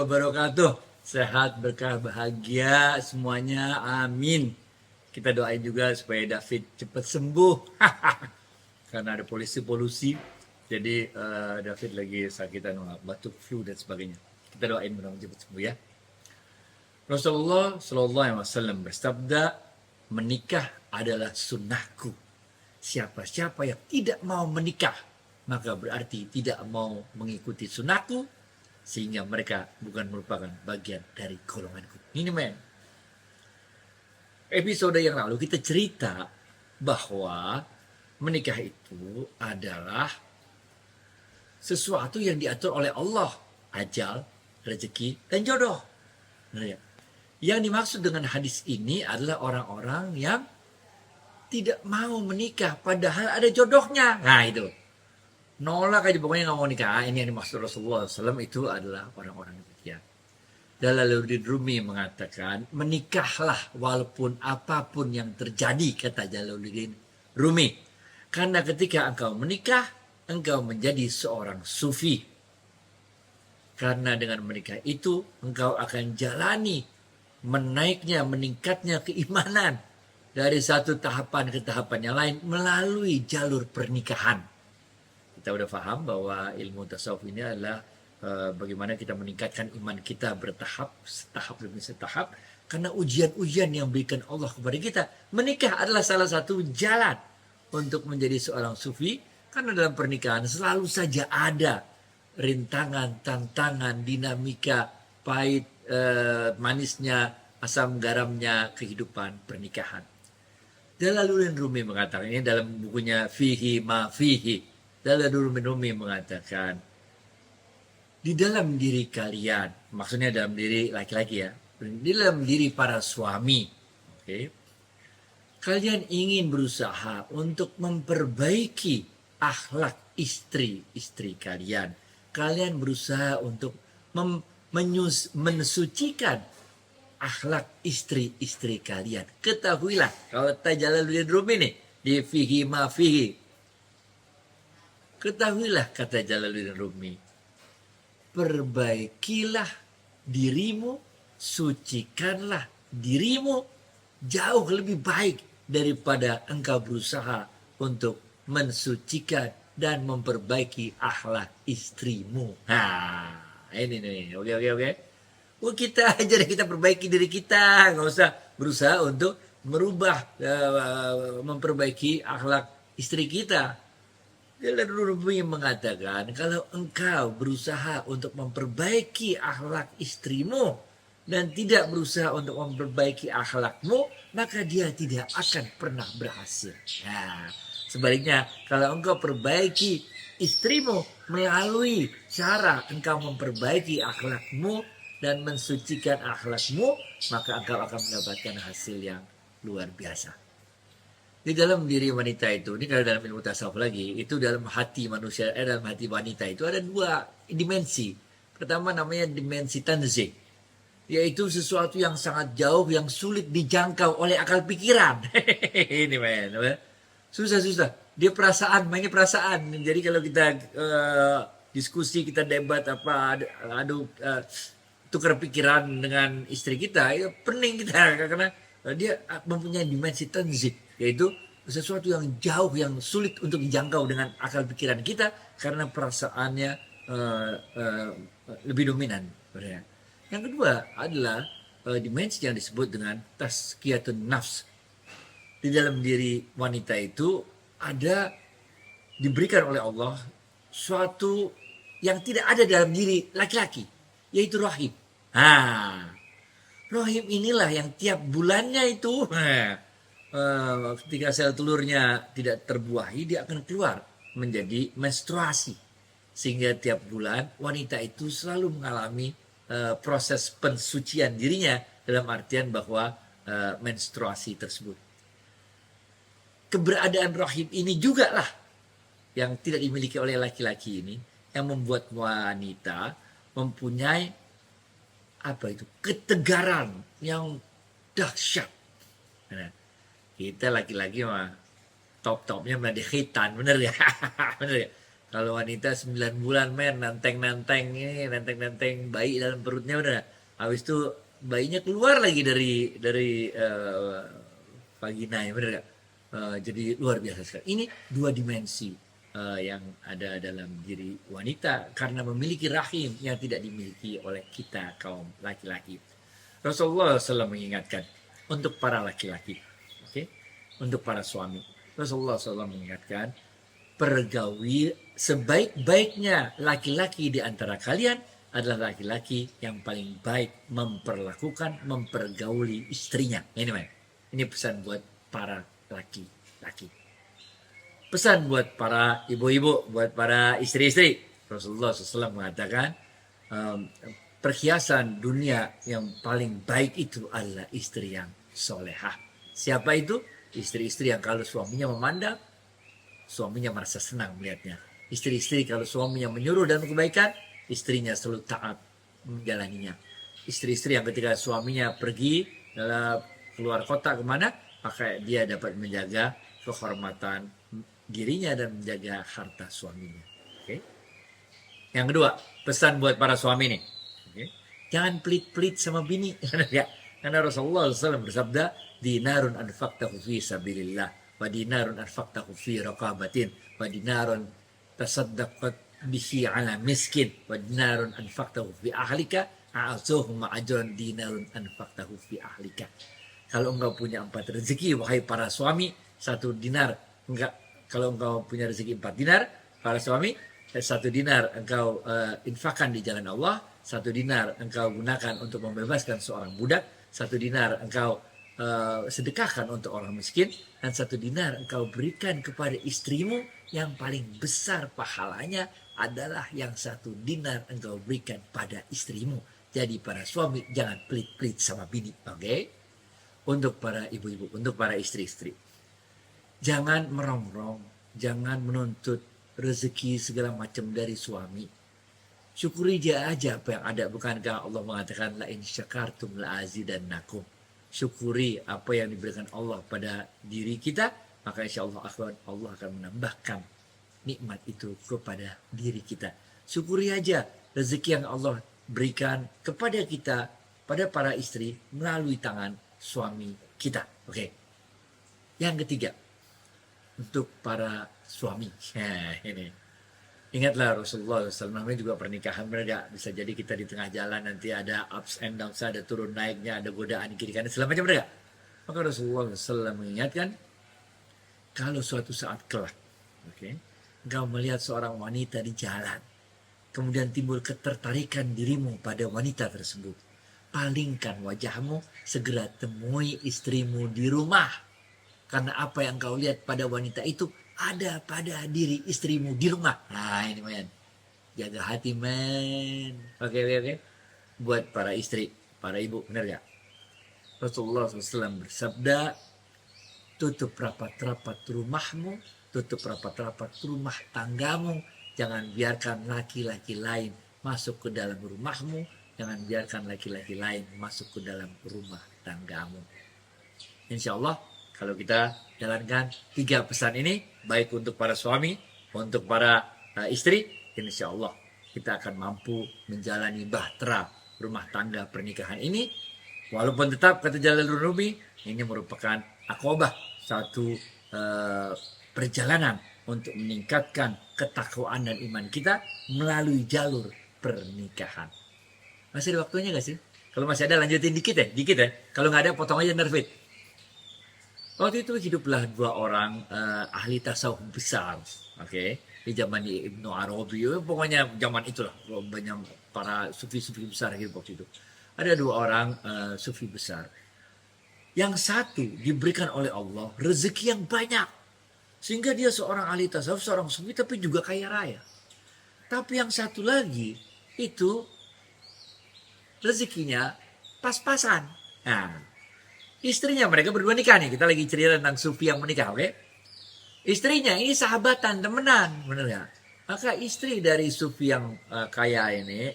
wabarakatuh. Sehat, berkah, bahagia semuanya. Amin. Kita doain juga supaya David cepat sembuh. Karena ada polusi. Jadi David lagi sakitan batuk, flu dan sebagainya. Kita doain mudah-mudahan cepat sembuh ya. Rasulullah Shallallahu Alaihi Wasallam bersabda, menikah adalah sunnahku. Siapa-siapa yang tidak mau menikah, maka berarti tidak mau mengikuti sunnahku, sehingga mereka bukan merupakan bagian dari golonganku. Ini men. Episode yang lalu kita cerita bahwa menikah itu adalah sesuatu yang diatur oleh Allah. Ajal, rezeki, dan jodoh. Nah, ya. Yang dimaksud dengan hadis ini adalah orang-orang yang tidak mau menikah padahal ada jodohnya. Nah itu. Nolak aja pokoknya nggak mau nikah. Ini yang dimaksud Rasulullah SAW itu adalah orang-orang demikian. Jalaluddin Rumi mengatakan, menikahlah walaupun apapun yang terjadi, kata Jalaluddin Rumi. Karena ketika engkau menikah, engkau menjadi seorang sufi. Karena dengan menikah itu, engkau akan jalani menaiknya, meningkatnya keimanan dari satu tahapan ke tahapan yang lain melalui jalur pernikahan. Kita udah paham bahwa ilmu tasawuf ini adalah bagaimana kita meningkatkan iman kita bertahap, setahap demi setahap, karena ujian-ujian yang berikan Allah kepada kita. Menikah adalah salah satu jalan untuk menjadi seorang sufi, karena dalam pernikahan selalu saja ada rintangan, tantangan, dinamika, pahit, manisnya, asam garamnya kehidupan pernikahan. Jalaluddin Rumi mengatakan, ini dalam bukunya Fihi Ma Fihi, Jalaluddin Rumi mengatakan, di dalam diri kalian, maksudnya dalam diri laki-laki ya, di dalam diri para suami, okay, kalian ingin berusaha untuk memperbaiki akhlak istri-istri kalian. Kalian berusaha untuk mensucikan akhlak istri-istri kalian. Ketahuilah, kalau Jalaluddin Rumi nih, di Fihi Ma Fihi, ketahuilah, kata Jalaluddin Rumi, perbaikilah dirimu, sucikanlah dirimu jauh lebih baik daripada engkau berusaha untuk mensucikan dan memperbaiki akhlak istrimu. Nah, ini nih, oke. Oh, kita aja deh, kita perbaiki diri kita, nggak usah berusaha untuk merubah, memperbaiki akhlak istri kita. Jalaluddin Rumi mengatakan, kalau engkau berusaha untuk memperbaiki akhlak istrimu dan tidak berusaha untuk memperbaiki akhlakmu, maka dia tidak akan pernah berhasil. Nah, sebaliknya, kalau engkau perbaiki istrimu melalui cara engkau memperbaiki akhlakmu dan mensucikan akhlakmu, maka engkau akan mendapatkan hasil yang luar biasa. Di dalam diri wanita itu, ini kalau dalam ilmu tasawuf lagi, itu dalam hati manusia, dalam hati wanita itu ada dua dimensi. Pertama namanya dimensi tanzih, yaitu sesuatu yang sangat jauh, yang sulit dijangkau oleh akal pikiran. Ini men, susah. Dia perasaan, mainnya perasaan. Jadi kalau kita diskusi, kita debat tukar pikiran dengan istri kita, itu pening kita, karena dia mempunyai dimensi tanzih, yaitu sesuatu yang jauh, yang sulit untuk dijangkau dengan akal pikiran kita, karena perasaannya lebih dominan. Yang kedua adalah dimensi yang disebut dengan tazkiyatun nafs. Di dalam diri wanita itu ada, diberikan oleh Allah suatu yang tidak ada dalam diri laki-laki, yaitu rahim. Rahim inilah yang tiap bulannya itu, ketika sel telurnya tidak terbuahi, dia akan keluar menjadi menstruasi. Sehingga tiap bulan wanita itu selalu mengalami proses pensucian dirinya, dalam artian bahwa menstruasi tersebut. Keberadaan rahim ini juga lah yang tidak dimiliki oleh laki-laki ini, yang membuat wanita mempunyai ketegaran yang dahsyat. Nah, kita laki-laki mah top-topnya mah di khitan, bener ya? Bener ya? Kalau wanita 9 bulan men, nanteng-nanteng ini, nanteng-nanteng bayi dalam perutnya udah. Habis itu bayinya keluar lagi dari vagina ya, bener gak? Jadi luar biasa sekali. Ini dua dimensi yang ada dalam diri wanita karena memiliki rahim yang tidak dimiliki oleh kita kaum laki-laki. Rasulullah SAW mengingatkan untuk para laki-laki, oke, untuk para suami. Rasulullah SAW mengingatkan, pergawi sebaik-baiknya laki-laki di antara kalian adalah laki-laki yang paling baik mempergauli istrinya. Ini pesan buat para laki-laki. Pesan buat para ibu-ibu, buat para istri-istri. Rasulullah SAW mengatakan, perhiasan dunia yang paling baik itu adalah istri yang solehah. Siapa itu? Istri-istri yang kalau suaminya memandang, suaminya merasa senang melihatnya. Istri-istri kalau suaminya menyuruh dalam kebaikan, istrinya selalu taat menjalaninya. Istri-istri yang ketika suaminya pergi dalam keluar kota kemana, maka dia dapat menjaga kehormatan dirinya dan menjaga harta suaminya. Oke. Yang kedua, pesan buat para suami nih. Oke. Jangan pelit-pelit sama bini. Ya. Karena Rasulullah SAW bersabda, dinarun anfaqtahu fi sabilillah, wa dinarun anfaqtahu fi raqabatin, wa dinarun tasaddaqat bihi ala miskin, wa dinarun anfaqtahu fi ahlika, a'azuhum ajran dinarun anfaqtahu fi ahlika. Kalau engkau punya 4 rezeki, wahai para suami, 1 dinar enggak. Kalau engkau punya rezeki 4 dinar, para suami, 1 dinar engkau infakkan di jalan Allah, 1 dinar engkau gunakan untuk membebaskan seorang budak, 1 dinar engkau sedekahkan untuk orang miskin, dan 1 dinar engkau berikan kepada istrimu. Yang paling besar pahalanya adalah yang 1 dinar engkau berikan pada istrimu. Jadi para suami jangan pelit-pelit sama bini, oke? Untuk para ibu-ibu, untuk para istri-istri, jangan merongrong, jangan menuntut rezeki segala macam dari suami. Syukuri dia aja apa yang ada. Bukankah Allah mengatakan, la in syakartum la azidannakum. Syukuri apa yang diberikan Allah pada diri kita, maka insya Allah akan menambahkan nikmat itu kepada diri kita. Syukuri aja rezeki yang Allah berikan kepada kita, pada para istri melalui tangan suami kita. Oke. Yang ketiga, untuk para suami. Nah, ini. Ingatlah Rasulullah SAW juga pernikahan mereka. Bisa jadi kita di tengah jalan nanti ada ups and downs, ada turun naiknya, ada godaan kiri kanan, segala macam mereka. Maka Rasulullah SAW mengingatkan, kalau suatu saat kelak, engkau melihat seorang wanita di jalan, kemudian timbul ketertarikan dirimu pada wanita tersebut, palingkan wajahmu, segera temui istrimu di rumah. Karena apa yang kau lihat pada wanita itu ada pada diri istrimu di rumah. Nah ini men, jaga hati men. Oke. Buat para istri, para ibu, benar gak? Rasulullah SAW bersabda, tutup rapat-rapat rumahmu, tutup rapat-rapat rumah tanggamu. Jangan biarkan laki-laki lain masuk ke dalam rumahmu. Jangan biarkan laki-laki lain masuk ke dalam rumah tanggamu. Insya Allah kalau kita jalankan 3 pesan ini, baik untuk para suami, untuk para istri, insya Allah kita akan mampu menjalani bahtera rumah tangga pernikahan ini. Walaupun tetap kata Jalaludin Rumi, ini merupakan akobah, satu perjalanan untuk meningkatkan ketakwaan dan iman kita melalui jalur pernikahan. Masih ada waktunya gak sih? Kalau masih ada lanjutin dikit ya. Kalau nggak ada potong aja nerfit. Waktu itu hiduplah 2 orang ahli tasawuf besar, di zaman Ibnu Arabi, pokoknya zaman itulah banyak para sufi-sufi besar hidup waktu itu. Ada 2 orang sufi besar. Yang satu diberikan oleh Allah rezeki yang banyak, sehingga dia seorang ahli tasawuf, seorang sufi, tapi juga kaya raya. Tapi yang satu lagi itu rezekinya pas-pasan. Nah, istrinya, mereka berdua nikah nih. Kita lagi cerita tentang sufi yang menikah, oke? Istrinya ini sahabatan, temenan, bener ya? Maka istri dari sufi yang kaya ini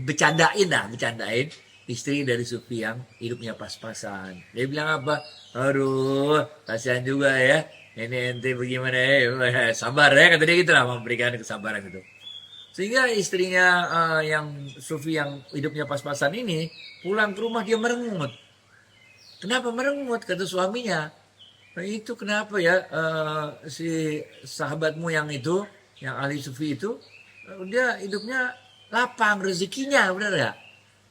bercandain istri dari sufi yang hidupnya pas-pasan. Dia bilang apa? Aduh, kasihan juga ya. ini ente bagaimana sabar ya, kata dia gitu lah, memberikan kesabaran itu. Sehingga istrinya yang Sufi yang hidupnya pas-pasan ini pulang ke rumah dia merengut. Kenapa merengut? Kata suaminya. "Nah, itu kenapa ya si sahabatmu yang itu, yang ahli Sufi itu, dia hidupnya lapang rezekinya, benar nggak?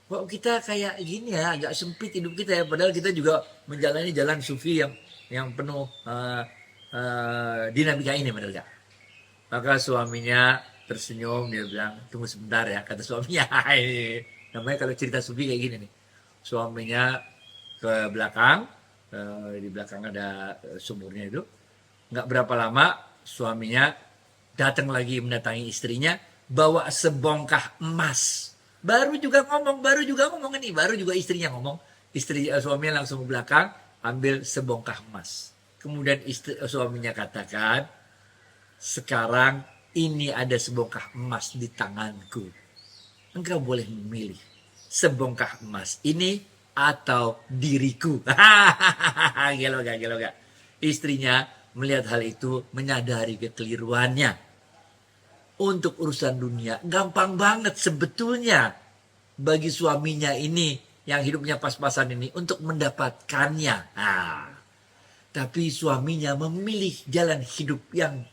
Kok kita kayak gini ya, agak sempit hidup kita ya, padahal kita juga menjalani jalan Sufi yang penuh dinamika ini, benar nggak?" Maka suaminya tersenyum, dia bilang, "Tunggu sebentar ya," kata suaminya. Ini namanya kalau cerita Sufi kayak gini nih. Suaminya ke belakang, di belakang ada sumurnya itu. Nggak berapa lama suaminya datang lagi mendatangi istrinya, bawa sebongkah emas. Baru juga ngomong ini, baru juga istrinya ngomong. Suaminya langsung ke belakang, ambil sebongkah emas. Kemudian suaminya katakan, "Sekarang ini ada sebongkah emas di tanganku. Engkau boleh memilih sebongkah emas ini atau diriku." Gelo gak? Istrinya melihat hal itu menyadari kekeliruannya. Untuk urusan dunia gampang banget sebetulnya bagi suaminya ini yang hidupnya pas-pasan ini untuk mendapatkannya. Tapi suaminya memilih jalan hidup yang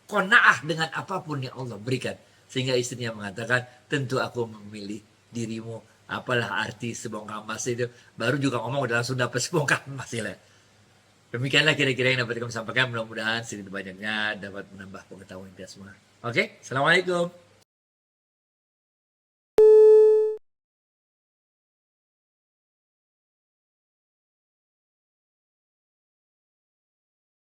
qanaah dengan apapun yang Allah berikan. Sehingga istrinya mengatakan, "Tentu aku memilih dirimu." Apalah arti sebongkah emas itu. Baru juga ngomong udah langsung dapat sebongkah emas ya. Demikianlah kira-kira yang dapat kami sampaikan. Mudah-mudahan sedikit banyaknya dapat menambah pengetahuan kita semua. Oke, Assalamualaikum.